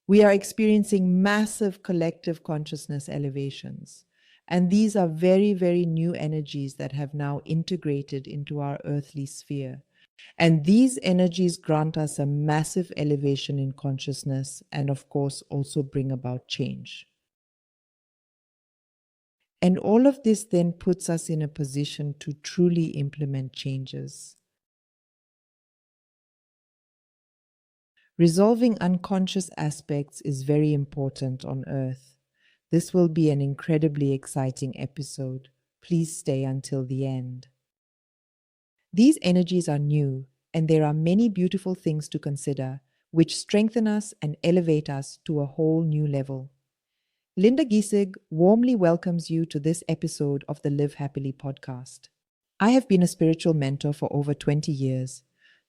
We are experiencing massive collective consciousness elevations. And these are very, very new energies that have now integrated into our earthly sphere. And these energies grant us a massive elevation in consciousness and, of course, also bring about change. And all of this then puts us in a position to truly implement changes. Resolving unconscious aspects is very important on Earth. This will be an incredibly exciting episode. Please stay until the end. These energies are new, and there are many beautiful things to consider, which strengthen us and elevate us to a whole new level. Linda Giesig warmly welcomes you to this episode of the Live Happily podcast. I have been a spiritual mentor for over 20 years,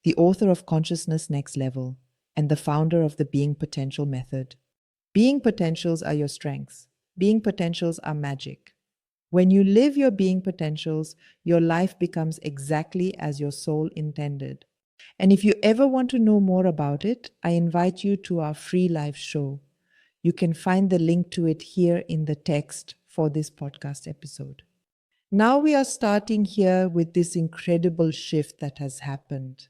the author of Consciousness Next Level, and the founder of the Being Potential method. Being potentials are your strengths. Being potentials are magic. When you live your being potentials, your life becomes exactly as your soul intended. And if you ever want to know more about it, I invite you to our free live show. You can find the link to it here in the text for this podcast episode. Now we are starting here with this incredible shift that has happened.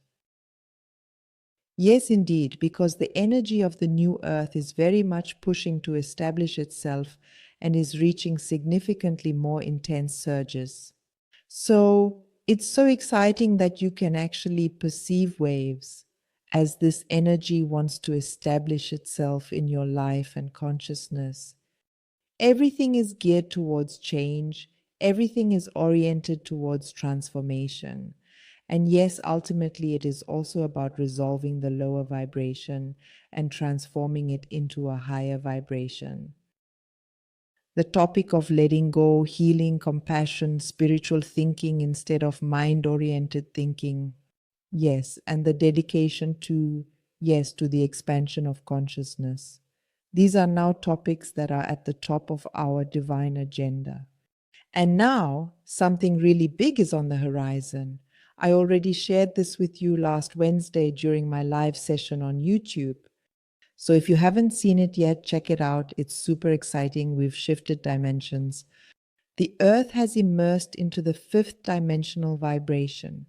Yes, indeed, because the energy of the new earth is very much pushing to establish itself and is reaching significantly more intense surges. So it's so exciting that you can actually perceive waves as this energy wants to establish itself in your life and consciousness. Everything is geared towards change. Everything is oriented towards transformation. And yes, ultimately, it is also about resolving the lower vibration and transforming it into a higher vibration. The topic of letting go, healing, compassion, spiritual thinking instead of mind-oriented thinking. Yes, and the dedication to, yes, to the expansion of consciousness. These are now topics that are at the top of our divine agenda. And now something really big is on the horizon. I already shared this with you last Wednesday during my live session on YouTube. So if you haven't seen it yet, check it out. It's super exciting. We've shifted dimensions. The Earth has immersed into the fifth dimensional vibration.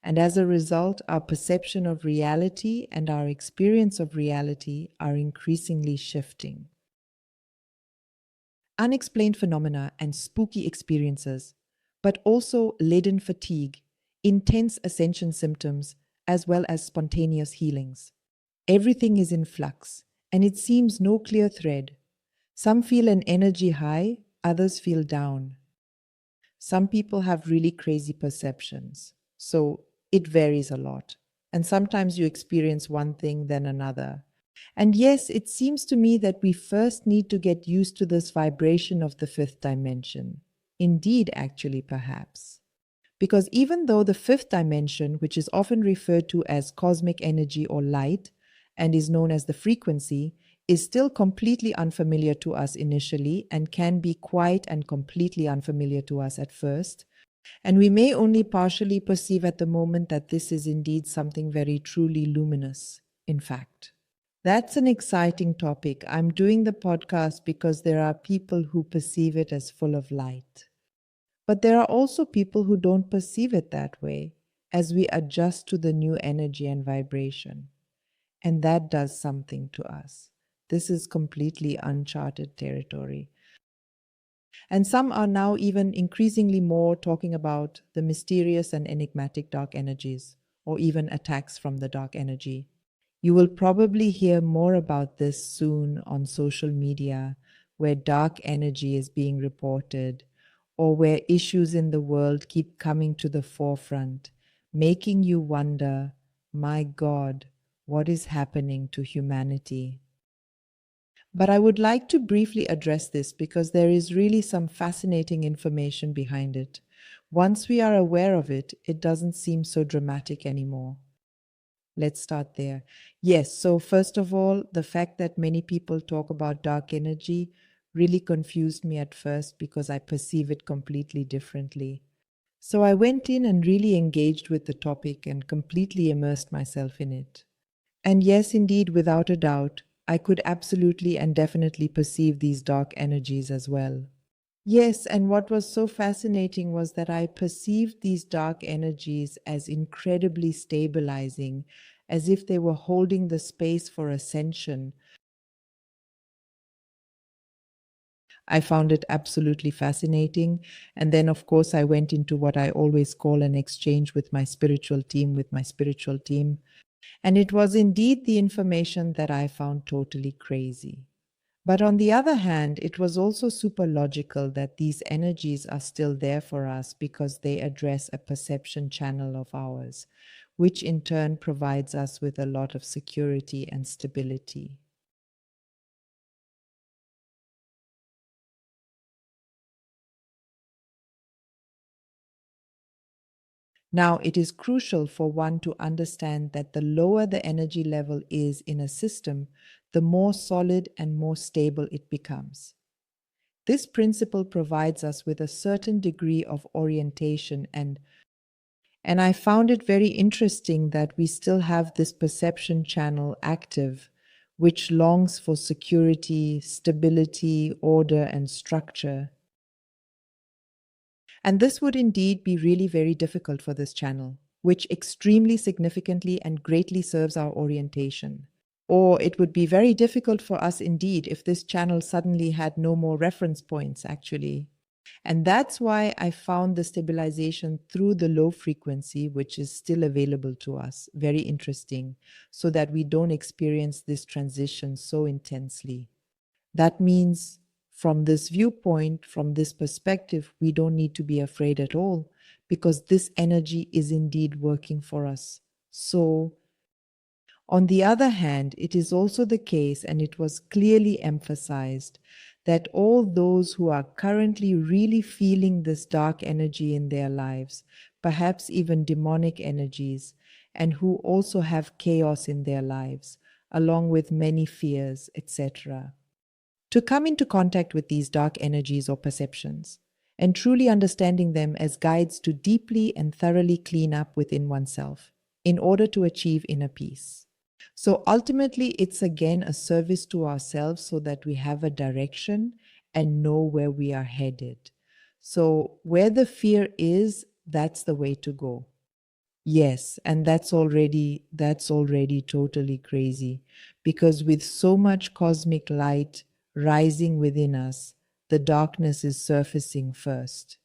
And as a result, our perception of reality and our experience of reality are increasingly shifting. Unexplained phenomena and spooky experiences, but also leaden fatigue, intense ascension symptoms, as well as spontaneous healings. Everything is in flux, and it seems no clear thread. Some feel an energy high, others feel down. Some people have really crazy perceptions, so it varies a lot. And sometimes you experience one thing, then another. And yes, it seems to me that we first need to get used to this vibration of the fifth dimension. Indeed, actually, perhaps. Because even though the fifth dimension, which is often referred to as cosmic energy or light, and is known as the frequency, is still completely unfamiliar to us initially and can be quite and completely unfamiliar to us at first. And we may only partially perceive at the moment that this is indeed something very truly luminous, in fact. That's an exciting topic. I'm doing the podcast because there are people who perceive it as full of light. But there are also people who don't perceive it that way as we adjust to the new energy and vibration. And that does something to us. This is completely uncharted territory. And some are now even increasingly more talking about the mysterious and enigmatic dark energies, or even attacks from the dark energy. You will probably hear more about this soon on social media, where dark energy is being reported, or where issues in the world keep coming to the forefront, making you wonder, my God, what is happening to humanity? But I would like to briefly address this because there is really some fascinating information behind it. Once we are aware of it, it doesn't seem so dramatic anymore. Let's start there. Yes, so first of all, the fact that many people talk about dark energy really confused me at first because I perceive it completely differently. So I went in and really engaged with the topic and completely immersed myself in it. And yes, indeed, without a doubt, I could absolutely and definitely perceive these dark energies as well. Yes, and what was so fascinating was that I perceived these dark energies as incredibly stabilizing, as if they were holding the space for ascension. I found it absolutely fascinating. And then, of course, I went into what I always call an exchange with my spiritual team, And it was indeed the information that I found totally crazy. But on the other hand, it was also super logical that these energies are still there for us because they address a perception channel of ours, which in turn provides us with a lot of security and stability. Now, it is crucial for one to understand that the lower the energy level is in a system, the more solid and more stable it becomes. This principle provides us with a certain degree of orientation and I found it very interesting that we still have this perception channel active, which longs for security, stability, order, and structure. And this would indeed be really very difficult for this channel, which extremely significantly and greatly serves our orientation. Or it would be very difficult for us indeed if this channel suddenly had no more reference points, actually. And that's why I found the stabilization through the low frequency, which is still available to us, very interesting, so that we don't experience this transition so intensely. That means, from this viewpoint, from this perspective, we don't need to be afraid at all because this energy is indeed working for us. So, on the other hand, it is also the case, and it was clearly emphasized, that all those who are currently really feeling this dark energy in their lives, perhaps even demonic energies, and who also have chaos in their lives, along with many fears, etc., to come into contact with these dark energies or perceptions, and truly understanding them as guides to deeply and thoroughly clean up within oneself in order to achieve inner peace. So ultimately, it's again a service to ourselves so that we have a direction and know where we are headed. So, where the fear is, that's the way to go. Yes, and that's already totally crazy because with so much cosmic light rising within us, the darkness is surfacing first.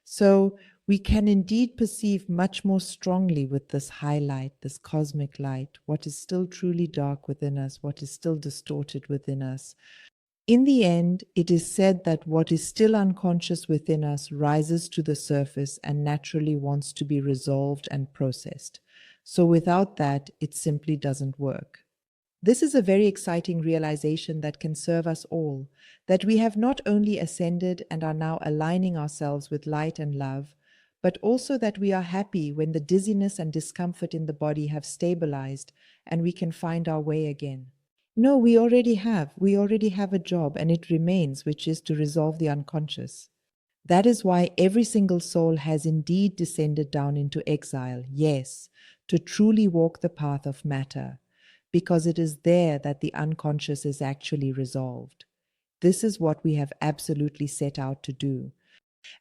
So we can indeed perceive much more strongly with this highlight, this cosmic light, what is still truly dark within us, what is still distorted within us. In the end, it is said that what is still unconscious within us rises to the surface and naturally wants to be resolved and processed. So without that, it simply doesn't work. This is a very exciting realization that can serve us all, that we have not only ascended and are now aligning ourselves with light and love, but also that we are happy when the dizziness and discomfort in the body have stabilized and we can find our way again. No, we already have. We already have a job, and it remains, which is to resolve the unconscious. That is why every single soul has indeed descended down into exile, yes, to truly walk the path of matter, because it is there that the unconscious is actually resolved. This is what we have absolutely set out to do.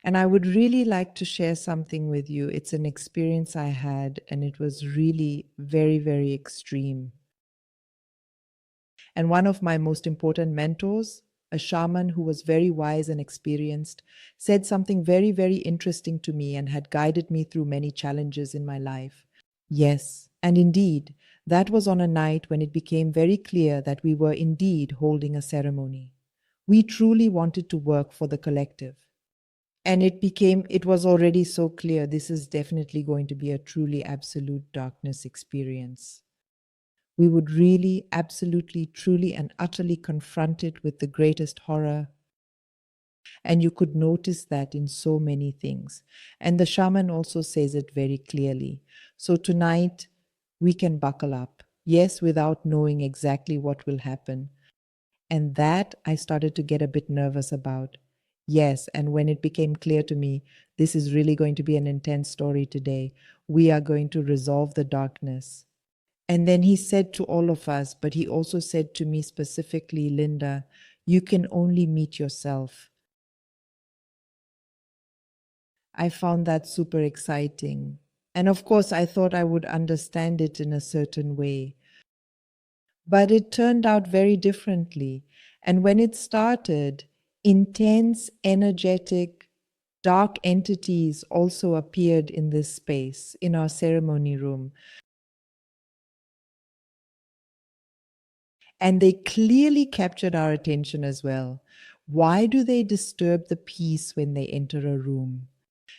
And I would really like to share something with you. It's an experience I had, and it was really very, very extreme. And one of my most important mentors, a shaman who was very wise and experienced, said something very, very interesting to me and had guided me through many challenges in my life. Yes, and indeed, that was on a night when it became very clear that we were indeed holding a ceremony. We truly wanted to work for the collective. And it was already so clear this is definitely going to be a truly absolute darkness experience. We would really, absolutely, truly, and utterly confront it with the greatest horror. And you could notice that in so many things. And the shaman also says it very clearly. So tonight, we can buckle up. Yes, without knowing exactly what will happen. And that I started to get a bit nervous about. Yes, and when it became clear to me, this is really going to be an intense story today, we are going to resolve the darkness. And then he said to all of us, but he also said to me specifically, Linda, you can only meet yourself. I found that super exciting. And of course, I thought I would understand it in a certain way. But it turned out very differently. And when it started, intense, energetic, dark entities also appeared in this space, in our ceremony room. And they clearly captured our attention as well. Why do they disturb the peace when they enter a room?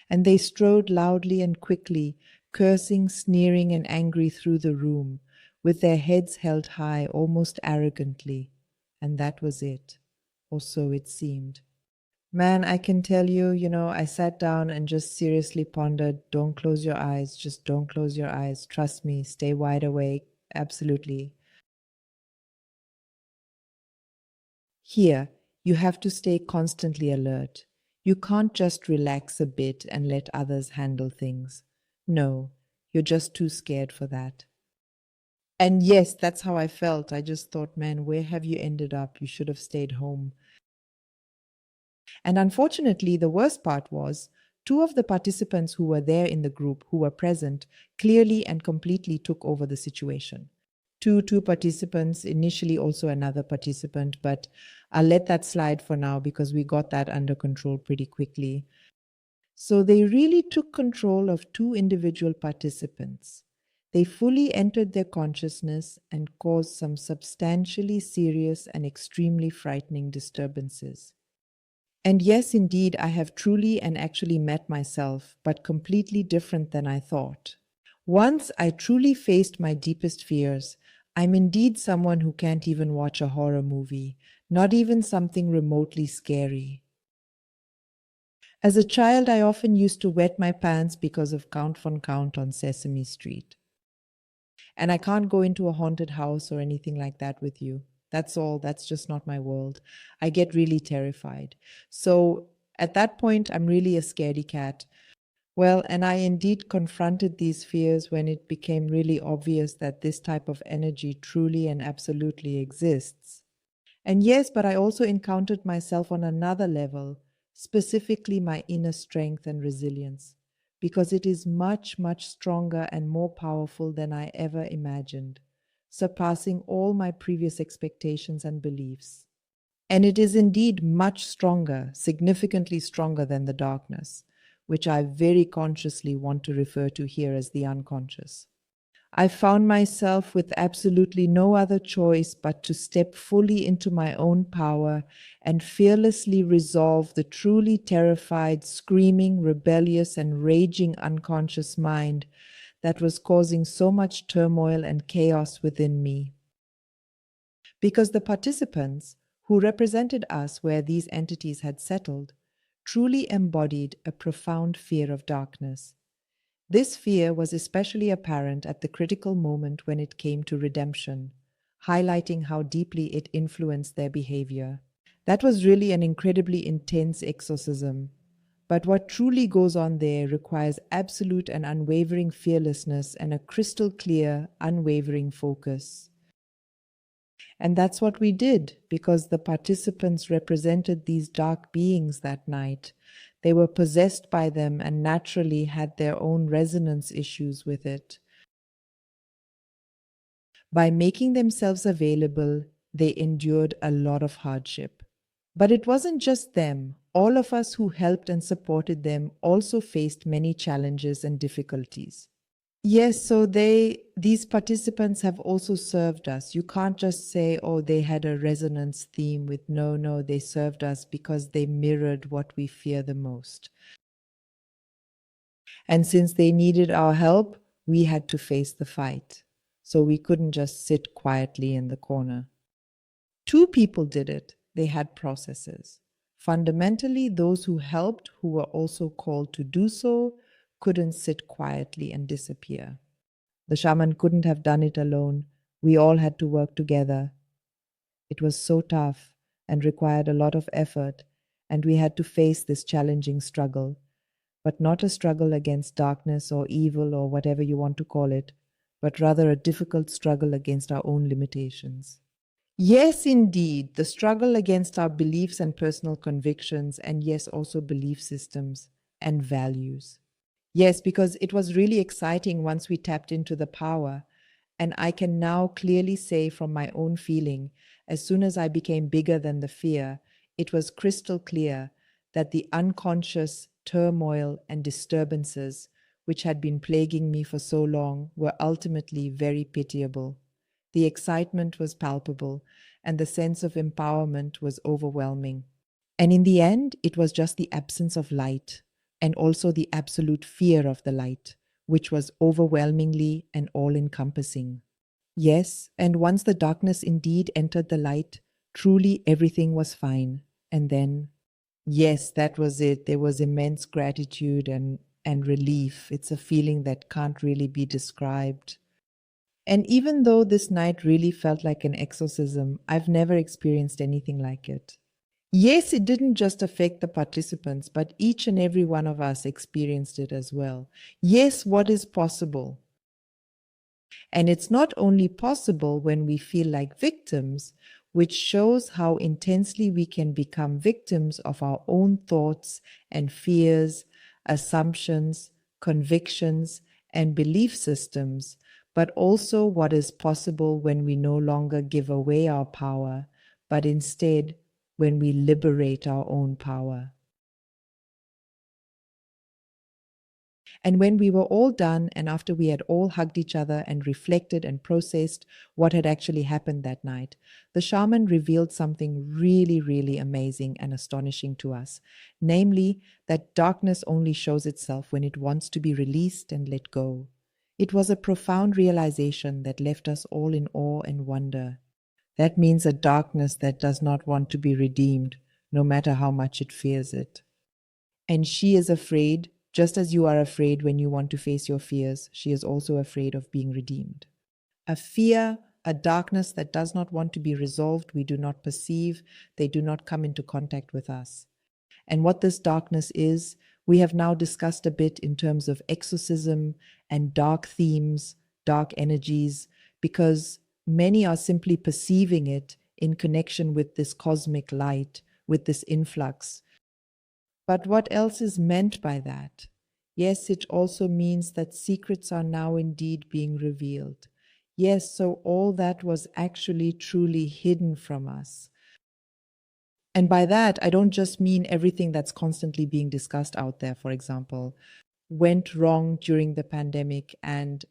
And they strode loudly and quickly, cursing, sneering, and angry through the room, with their heads held high, almost arrogantly. And that was it, or so it seemed. Man, I can tell you, I sat down and just seriously pondered, don't close your eyes, just don't close your eyes. Trust me, stay wide awake. Absolutely. Here, you have to stay constantly alert. You can't just relax a bit and let others handle things. No, you're just too scared for that. And yes, that's how I felt. I just thought, man, where have you ended up? You should have stayed home. And unfortunately, the worst part was two of the participants who were there in the group, who were present, clearly and completely took over the situation. Two participants, initially also another participant, but I'll let that slide for now because we got that under control pretty quickly. So they really took control of two individual participants. They fully entered their consciousness and caused some substantially serious and extremely frightening disturbances. And yes, indeed, I have truly and actually met myself, but completely different than I thought. Once I truly faced my deepest fears. I'm indeed someone who can't even watch a horror movie, not even something remotely scary. As a child, I often used to wet my pants because of Count von Count on Sesame Street. And I can't go into a haunted house or anything like that with you. That's all. That's just not my world. I get really terrified. So at that point, I'm really a scaredy cat. Well, and I indeed confronted these fears when it became really obvious that this type of energy truly and absolutely exists. And yes, but I also encountered myself on another level, specifically my inner strength and resilience, because it is much, much stronger and more powerful than I ever imagined, surpassing all my previous expectations and beliefs. And it is indeed much stronger, significantly stronger than the darkness, which I very consciously want to refer to here as the unconscious. I found myself with absolutely no other choice but to step fully into my own power and fearlessly resolve the truly terrified, screaming, rebellious, and raging unconscious mind that was causing so much turmoil and chaos within me. Because the participants, who represented us where these entities had settled, truly embodied a profound fear of darkness. This fear was especially apparent at the critical moment when it came to redemption, highlighting how deeply it influenced their behavior. That was really an incredibly intense exorcism. But what truly goes on there requires absolute and unwavering fearlessness and a crystal clear, unwavering focus. And that's what we did, because the participants represented these dark beings that night. They were possessed by them and naturally had their own resonance issues with it. By making themselves available, they endured a lot of hardship. But it wasn't just them. All of us who helped and supported them also faced many challenges and difficulties. Yes, so these participants have also served us. You can't just say, oh, they had a resonance theme with no, they served us because they mirrored what we fear the most. And since they needed our help, we had to face the fight. So we couldn't just sit quietly in the corner. Two people did it. They had processes. Fundamentally, those who helped, who were also called to do so, couldn't sit quietly and disappear. The shaman couldn't have done it alone. We all had to work together. It was so tough and required a lot of effort, and we had to face this challenging struggle, but not a struggle against darkness or evil or whatever you want to call it, but rather a difficult struggle against our own limitations. Yes, indeed, the struggle against our beliefs and personal convictions, and yes, also belief systems and values. Yes, because it was really exciting once we tapped into the power. And I can now clearly say from my own feeling, as soon as I became bigger than the fear, it was crystal clear that the unconscious turmoil and disturbances which had been plaguing me for so long were ultimately very pitiable. The excitement was palpable, and the sense of empowerment was overwhelming. And in the end, it was just the absence of light, and also the absolute fear of the light, which was overwhelmingly and all encompassing. Yes, and once the darkness indeed entered the light, truly everything was fine. And then, yes, that was it. There was immense gratitude and relief. It's a feeling that can't really be described. And even though this night really felt like an exorcism, I've never experienced anything like it. Yes, it didn't just affect the participants, but each and every one of us experienced it as well. Yes, what is possible? And it's not only possible when we feel like victims, which shows how intensely we can become victims of our own thoughts and fears, assumptions, convictions, and belief systems, but also what is possible when we no longer give away our power, but instead when we liberate our own power. And when we were all done, and after we had all hugged each other and reflected and processed what had actually happened that night, the shaman revealed something really, really amazing and astonishing to us. Namely, that darkness only shows itself when it wants to be released and let go. It was a profound realization that left us all in awe and wonder. That means a darkness that does not want to be redeemed, no matter how much it fears it. And she is afraid, just as you are afraid when you want to face your fears, she is also afraid of being redeemed. A fear, a darkness that does not want to be resolved, we do not perceive, they do not come into contact with us. And what this darkness is, we have now discussed a bit in terms of exorcism and dark themes, dark energies, because many are simply perceiving it in connection with this cosmic light, with this influx. But what else is meant by that? Yes, it also means that secrets are now indeed being revealed. Yes, so all that was actually truly hidden from us. And by that, I don't just mean everything that's constantly being discussed out there, for example, went wrong during the pandemic and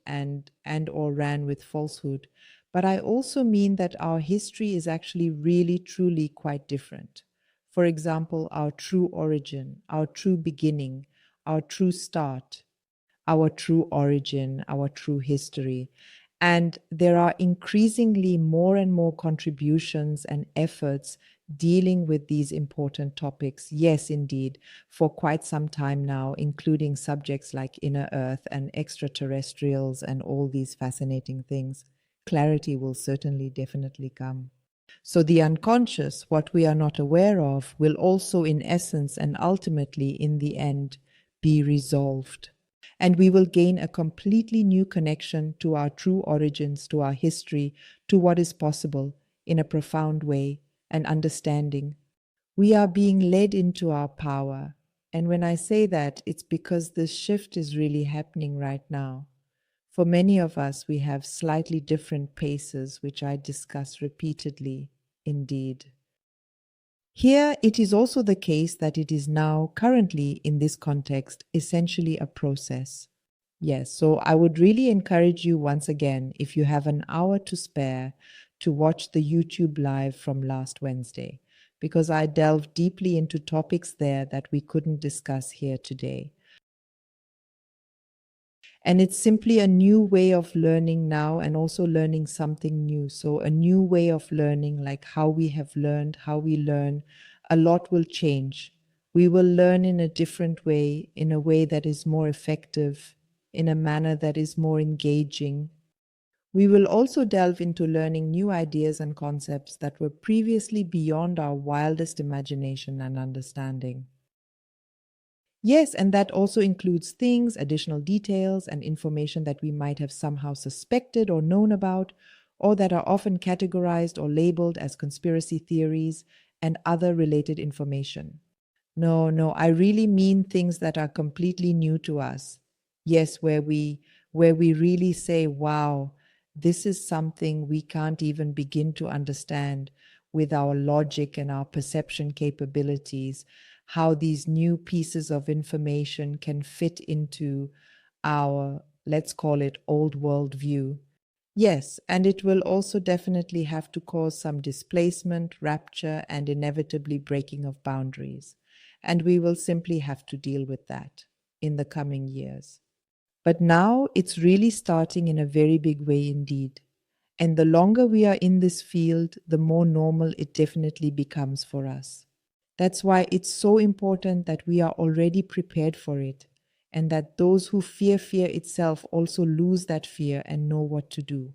or ran with falsehood. But I also mean that our history is actually really, truly quite different. For example, our true origin, our true beginning, our true start, our true origin, our true history. And there are increasingly more and more contributions and efforts dealing with these important topics. Yes, indeed, for quite some time now, including subjects like inner earth and extraterrestrials and all these fascinating things. Clarity will certainly definitely come. So the unconscious, what we are not aware of, will also in essence and ultimately in the end be resolved. And we will gain a completely new connection to our true origins, to our history, to what is possible in a profound way and understanding. We are being led into our power. And when I say that, it's because this shift is really happening right now. For many of us, we have slightly different paces, which I discuss repeatedly, indeed. Here, it is also the case that it is now, currently in this context, essentially a process. Yes, so I would really encourage you once again, if you have an hour to spare, to watch the YouTube live from last Wednesday, because I delved deeply into topics there that we couldn't discuss here today. And it's simply a new way of learning now and also learning something new. So a new way of learning, like how we have learned, how we learn, a lot will change. We will learn in a different way, in a way that is more effective, in a manner that is more engaging. We will also delve into learning new ideas and concepts that were previously beyond our wildest imagination and understanding. Yes, and that also includes things, additional details, and information that we might have somehow suspected or known about, or that are often categorized or labeled as conspiracy theories and other related information. No, no, I really mean things that are completely new to us. Yes, where we really say, wow, this is something we can't even begin to understand with our logic and our perception capabilities, how these new pieces of information can fit into our, let's call it, old world view. Yes, and it will also definitely have to cause some displacement, rupture, and inevitably breaking of boundaries. And we will simply have to deal with that in the coming years. But now it's really starting in a very big way indeed. And the longer we are in this field, the more normal it definitely becomes for us. That's why it's so important that we are already prepared for it, and that those who fear itself also lose that fear and know what to do.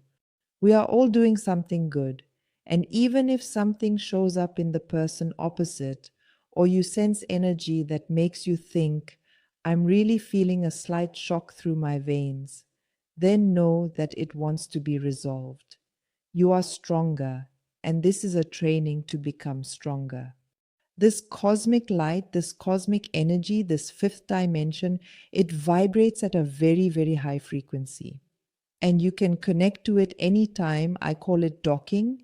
We are all doing something good. And even if something shows up in the person opposite, or you sense energy that makes you think, I'm really feeling a slight shock through my veins, then know that it wants to be resolved. You are stronger, and this is a training to become stronger. This cosmic light, this cosmic energy, this fifth dimension, it vibrates at a very, very high frequency. And you can connect to it anytime. I call it docking.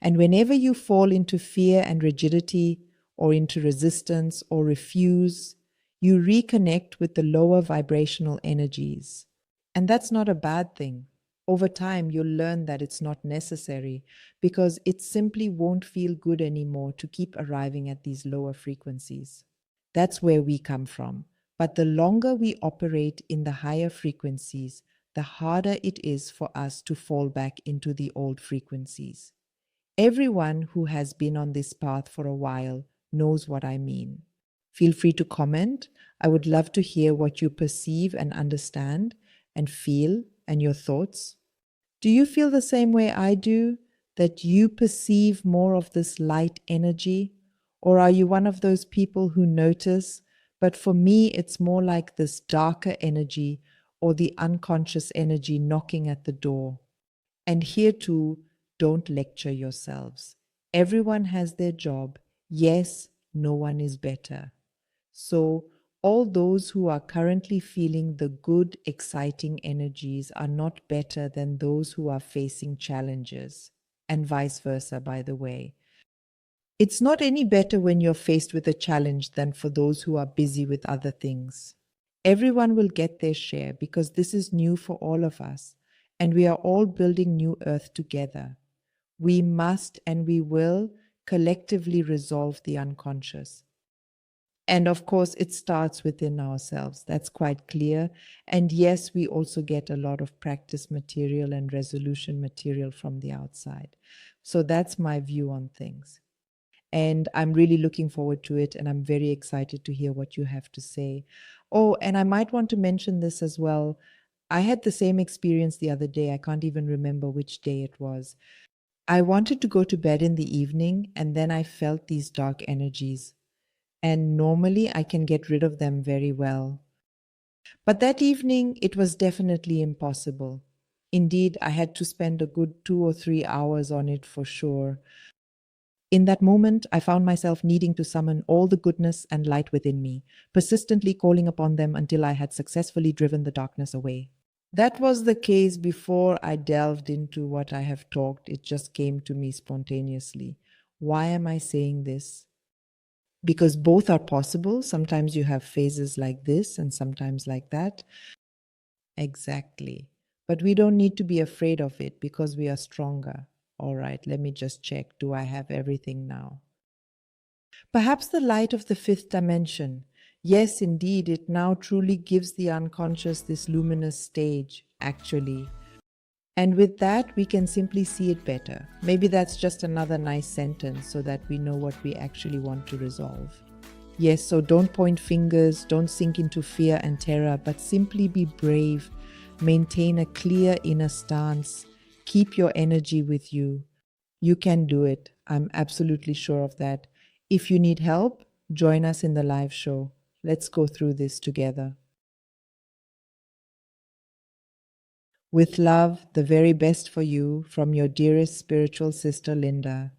And whenever you fall into fear and rigidity, or into resistance or refuse, you reconnect with the lower vibrational energies. And that's not a bad thing. Over time, you'll learn that it's not necessary because it simply won't feel good anymore to keep arriving at these lower frequencies. That's where we come from. But the longer we operate in the higher frequencies, the harder it is for us to fall back into the old frequencies. Everyone who has been on this path for a while knows what I mean. Feel free to comment. I would love to hear what you perceive and understand and feel and your thoughts. Do you feel the same way I do, that you perceive more of this light energy? Or are you one of those people who notice, but for me, it's more like this darker energy or the unconscious energy knocking at the door? And here too, don't lecture yourselves. Everyone has their job. Yes, no one is better. So, all those who are currently feeling the good, exciting energies are not better than those who are facing challenges, and vice versa, by the way. It's not any better when you're faced with a challenge than for those who are busy with other things. Everyone will get their share because this is new for all of us, and we are all building new earth together. We must and we will collectively resolve the unconscious. And of course, it starts within ourselves. That's quite clear. And yes, we also get a lot of practice material and resolution material from the outside. So that's my view on things. And I'm really looking forward to it. And I'm very excited to hear what you have to say. Oh, and I might want to mention this as well. I had the same experience the other day. I can't even remember which day it was. I wanted to go to bed in the evening, and then I felt these dark energies. And normally I can get rid of them very well. But that evening, it was definitely impossible. Indeed, I had to spend a good 2 or 3 hours on it for sure. In that moment, I found myself needing to summon all the goodness and light within me, persistently calling upon them until I had successfully driven the darkness away. That was the case before I delved into what I have talked. It just came to me spontaneously. Why am I saying this? Because both are possible. Sometimes you have phases like this and sometimes like that. Exactly. But we don't need to be afraid of it because we are stronger. All right, let me just check. Do I have everything now? Perhaps the light of the fifth dimension. Yes, indeed, it now truly gives the unconscious this luminous stage, actually. And with that, we can simply see it better. Maybe that's just another nice sentence so that we know what we actually want to resolve. Yes, so don't point fingers, don't sink into fear and terror, but simply be brave. Maintain a clear inner stance. Keep your energy with you. You can do it. I'm absolutely sure of that. If you need help, join us in the live show. Let's go through this together. With love, the very best for you from your dearest spiritual sister Linda.